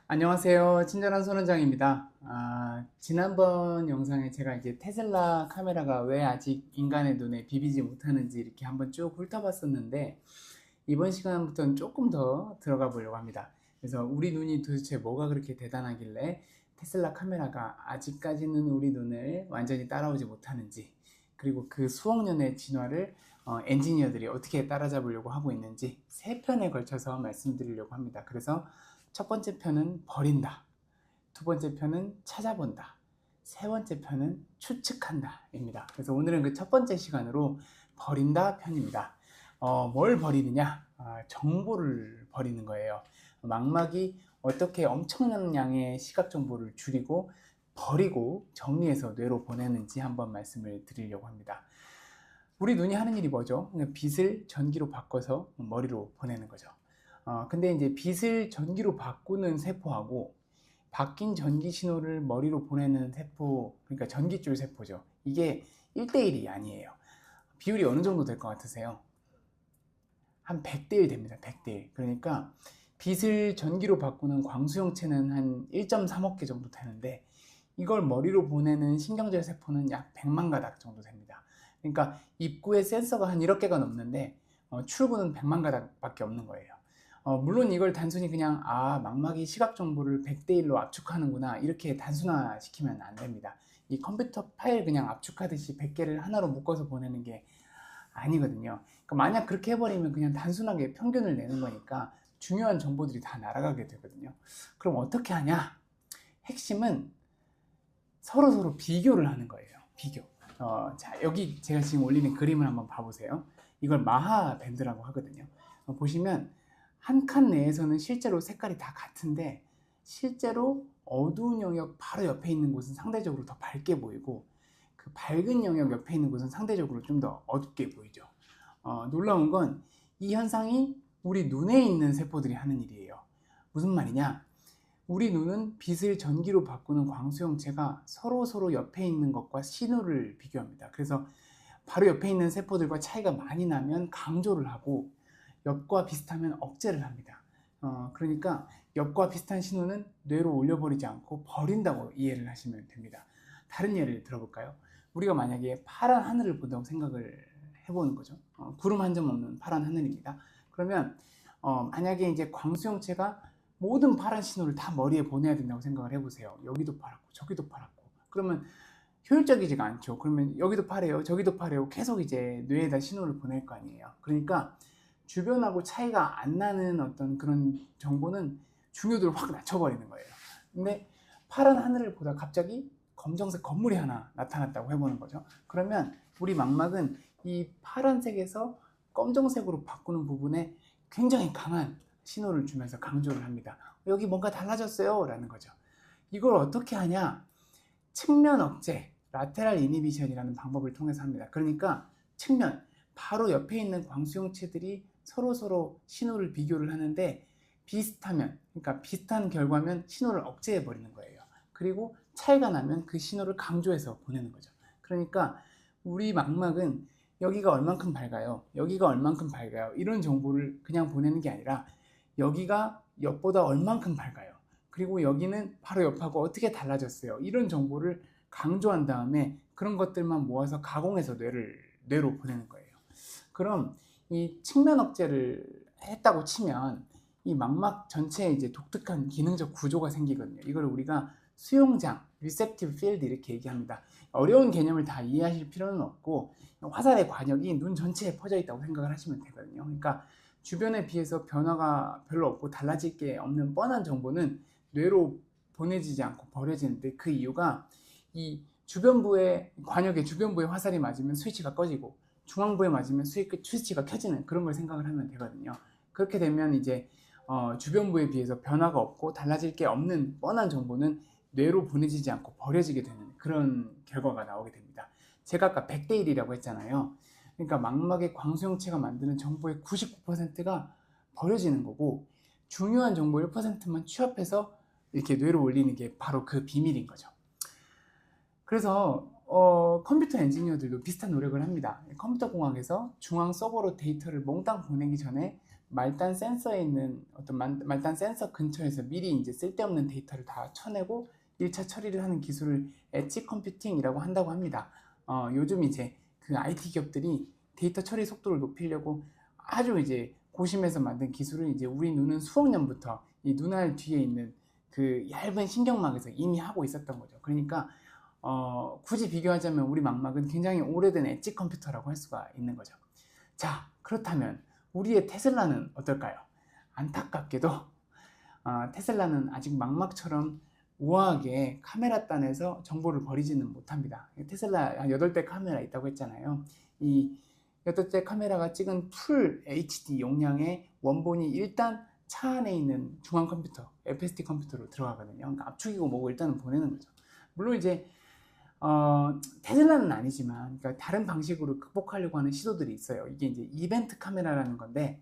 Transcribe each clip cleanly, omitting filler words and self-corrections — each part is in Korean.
안녕하세요. 친절한 손원장입니다. 지난번 영상에 제가 이제 테슬라 카메라가 왜 아직 인간의 눈에 비비지 못하는지 이렇게 한번 쭉 훑어봤었는데, 이번 시간부터는 조금 더 들어가 보려고 합니다. 그래서 우리 눈이 도대체 뭐가 그렇게 대단하길래 테슬라 카메라가 아직까지는 우리 눈을 완전히 따라오지 못하는지, 그리고 그 수억 년의 진화를 엔지니어들이 어떻게 따라잡으려고 하고 있는지 세 편에 걸쳐서 말씀드리려고 합니다. 그래서 첫 번째 편은 버린다, 두 번째 편은 찾아본다, 세 번째 편은 추측한다 입니다. 그래서 오늘은 그 첫 번째 시간으로 버린다 편입니다. 뭘 버리느냐? 정보를 버리는 거예요. 망막이 어떻게 엄청난 양의 시각 정보를 줄이고 버리고 정리해서 뇌로 보내는지 한번 말씀을 드리려고 합니다. 우리 눈이 하는 일이 뭐죠? 그냥 빛을 전기로 바꿔서 머리로 보내는 거죠. 근데 이제 빛을 전기로 바꾸는 세포하고 바뀐 전기 신호를 머리로 보내는 세포, 그러니까 전기줄 세포죠. 이게 1대1이 아니에요. 비율이 어느 정도 될 것 같으세요? 한 100대1 됩니다. 100대1. 그러니까 빛을 전기로 바꾸는 광수형체는 한 1.3억 개 정도 되는데, 이걸 머리로 보내는 신경절 세포는 약 100만 가닥 정도 됩니다. 그러니까 입구에 센서가 한 1억 개가 넘는데 출구는 100만 가닥밖에 없는 거예요. 물론 이걸 단순히 그냥 망막이 시각 정보를 100대1로 압축하는구나 이렇게 단순화시키면 안 됩니다. 이 컴퓨터 파일 그냥 압축하듯이 100개를 하나로 묶어서 보내는 게 아니거든요. 그러니까 만약 그렇게 해버리면 그냥 단순하게 평균을 내는 거니까 중요한 정보들이 다 날아가게 되거든요. 그럼 어떻게 하냐? 핵심은 서로 비교를 하는 거예요. 비교. 자, 여기 제가 지금 올리는 그림을 한번 봐보세요. 이걸 마하 밴드라고 하거든요. 보시면 한 칸 내에서는 실제로 색깔이 다 같은데, 실제로 어두운 영역 바로 옆에 있는 곳은 상대적으로 더 밝게 보이고, 그 밝은 영역 옆에 있는 곳은 상대적으로 좀 더 어둡게 보이죠. 놀라운 건 이 현상이 우리 눈에 있는 세포들이 하는 일이에요. 무슨 말이냐? 우리 눈은 빛을 전기로 바꾸는 광수형체가 서로 옆에 있는 것과 신호를 비교합니다. 그래서 바로 옆에 있는 세포들과 차이가 많이 나면 강조를 하고, 옆과 비슷하면 억제를 합니다. 그러니까 옆과 비슷한 신호는 뇌로 올려버리지 않고 버린다고 이해를 하시면 됩니다. 다른 예를 들어볼까요? 우리가 만약에 파란 하늘을 본다고 생각을 해보는 거죠. 구름 한 점 없는 파란 하늘입니다. 그러면 만약에 이제 광수형체가 모든 파란 신호를 다 머리에 보내야 된다고 생각을 해보세요. 여기도 파랗고 저기도 파랗고. 그러면 효율적이지가 않죠. 그러면 여기도 파래요, 저기도 파래요. 계속 이제 뇌에다 신호를 보낼 거 아니에요. 그러니까 주변하고 차이가 안 나는 어떤 그런 정보는 중요도를 확 낮춰버리는 거예요. 근데 파란 하늘을 보다 갑자기 검정색 건물이 하나 나타났다고 해보는 거죠. 그러면 우리 망막은 이 파란색에서 검정색으로 바꾸는 부분에 굉장히 강한 신호를 주면서 강조를 합니다. 여기 뭔가 달라졌어요 라는 거죠. 이걸 어떻게 하냐? 측면 억제, 라테랄 이니비션이라는 방법을 통해서 합니다. 그러니까 측면, 바로 옆에 있는 광수형체들이 서로 신호를 비교를 하는데, 비슷하면, 그러니까 비슷한 결과면 신호를 억제해 버리는 거예요. 그리고 차이가 나면 그 신호를 강조해서 보내는 거죠. 그러니까 우리 망막은 여기가 얼만큼 밝아요, 여기가 얼만큼 밝아요, 이런 정보를 그냥 보내는 게 아니라 여기가 옆보다 얼만큼 밝아요, 그리고 여기는 바로 옆하고 어떻게 달라졌어요, 이런 정보를 강조한 다음에 그런 것들만 모아서 가공해서 뇌로 보내는 거예요. 그럼 이 측면 억제를 했다고 치면 이 망막 전체에 이제 독특한 기능적 구조가 생기거든요. 이걸 우리가 수용장, receptive field 이렇게 얘기합니다. 어려운 개념을 다 이해하실 필요는 없고, 화살의 관역이 눈 전체에 퍼져 있다고 생각을 하시면 되거든요. 그러니까 주변에 비해서 변화가 별로 없고 달라질 게 없는 뻔한 정보는 뇌로 보내지지 않고 버려지는데, 그 이유가 이 주변부의 관역의 주변부의 화살이 맞으면 스위치가 꺼지고 중앙부에 맞으면 스위치가 켜지는 그런 걸 생각을 하면 되거든요. 그렇게 되면 이제 주변부에 비해서 변화가 없고 달라질 게 없는 뻔한 정보는 뇌로 보내지지 않고 버려지게 되는 그런 결과가 나오게 됩니다. 제가 아까 100대1이라고 했잖아요. 그러니까 망막의 광수형체가 만드는 정보의 99%가 버려지는 거고, 중요한 정보 1%만 취합해서 이렇게 뇌로 올리는 게 바로 그 비밀인 거죠. 그래서 컴퓨터 엔지니어들도 비슷한 노력을 합니다. 컴퓨터 공학에서 중앙 서버로 데이터를 몽땅 보내기 전에 말단 센서에 있는 어떤 말단 센서 근처에서 미리 이제 쓸데없는 데이터를 다 쳐내고 1차 처리를 하는 기술을 엣지 컴퓨팅이라고 한다고 합니다. 요즘 이제 그 IT 기업들이 데이터 처리 속도를 높이려고 아주 이제 고심해서 만든 기술을 이제 우리 눈은 수억 년부터 이 눈알 뒤에 있는 그 얇은 신경막에서 이미 하고 있었던 거죠. 그러니까 굳이 비교하자면 우리 망막은 굉장히 오래된 엣지 컴퓨터라고 할 수가 있는 거죠. 자, 그렇다면 우리의 테슬라는 어떨까요? 안타깝게도 테슬라는 아직 망막처럼 우아하게 카메라단에서 정보를 버리지는 못합니다. 테슬라 8대 카메라 있다고 했잖아요. 이 8대 카메라가 찍은 풀 HD 용량의 원본이 일단 차 안에 있는 중앙 컴퓨터, FSD 컴퓨터로 들어가거든요. 그러니까 압축이고 뭐고 일단은 보내는 거죠. 물론 이제 테슬라는 아니지만 그러니까 다른 방식으로 극복하려고 하는 시도들이 있어요. 이게 이제 이벤트 카메라라는 건데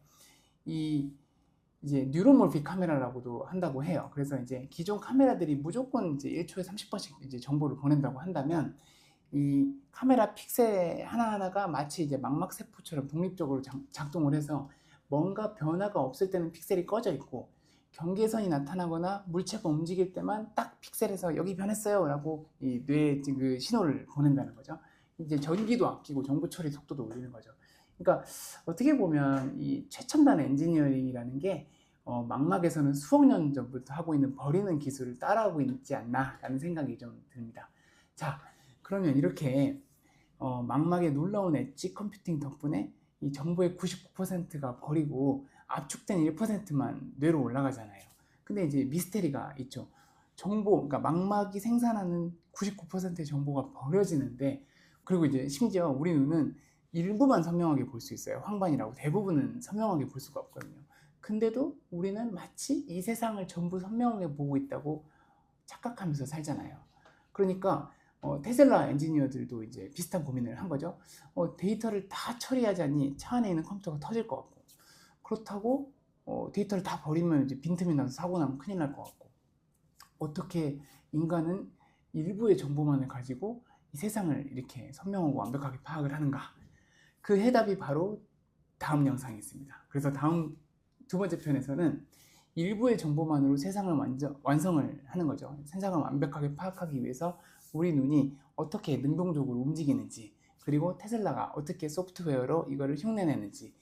이제 뉴로몰픽 카메라라고도 한다고 해요. 그래서 이제 기존 카메라들이 무조건 이제 1초에 30번씩 이제 정보를 보낸다고 한다면 이 카메라 픽셀 하나하나가 마치 이제 망막세포처럼 독립적으로 작동을 해서 뭔가 변화가 없을 때는 픽셀이 꺼져 있고 경계선이 나타나거나 물체가 움직일 때만 딱 픽셀에서 여기 변했어요 라고 이 뇌에 그 신호를 보낸다는 거죠. 이제 전기도 아끼고 정보 처리 속도도 올리는 거죠. 그러니까 어떻게 보면 이 최첨단 엔지니어링이라는 게 망막에서는 수억 년 전부터 하고 있는 버리는 기술을 따라하고 있지 않나 라는 생각이 좀 듭니다. 자, 그러면 이렇게 망막의 놀라운 엣지 컴퓨팅 덕분에 이 정보의 99%가 버리고 압축된 1%만 뇌로 올라가잖아요. 근데 이제 미스테리가 있죠. 그러니까 망막이 생산하는 99%의 정보가 버려지는데, 그리고 이제 심지어 우리 눈은 일부만 선명하게 볼 수 있어요. 황반이라고. 대부분은 선명하게 볼 수가 없거든요. 근데도 우리는 마치 이 세상을 전부 선명하게 보고 있다고 착각하면서 살잖아요. 그러니까 테슬라 엔지니어들도 이제 비슷한 고민을 한 거죠. 데이터를 다 처리하자니 차 안에 있는 컴퓨터가 터질 것 같고, 그렇다고 데이터를 다 버리면 이제 빈틈이 나서 사고 나면 큰일 날 것 같고, 어떻게 인간은 일부의 정보만을 가지고 이 세상을 이렇게 선명하고 완벽하게 파악을 하는가? 그 해답이 바로 다음 영상에 있습니다. 그래서 다음 두 번째 편에서는 일부의 정보만으로 세상을 완성을 하는 거죠. 세상을 완벽하게 파악하기 위해서 우리 눈이 어떻게 능동적으로 움직이는지, 그리고 테슬라가 어떻게 소프트웨어로 이거를 흉내내는지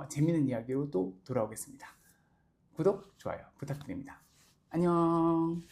재미있는 이야기로 또 돌아오겠습니다. 구독, 좋아요 부탁드립니다. 안녕.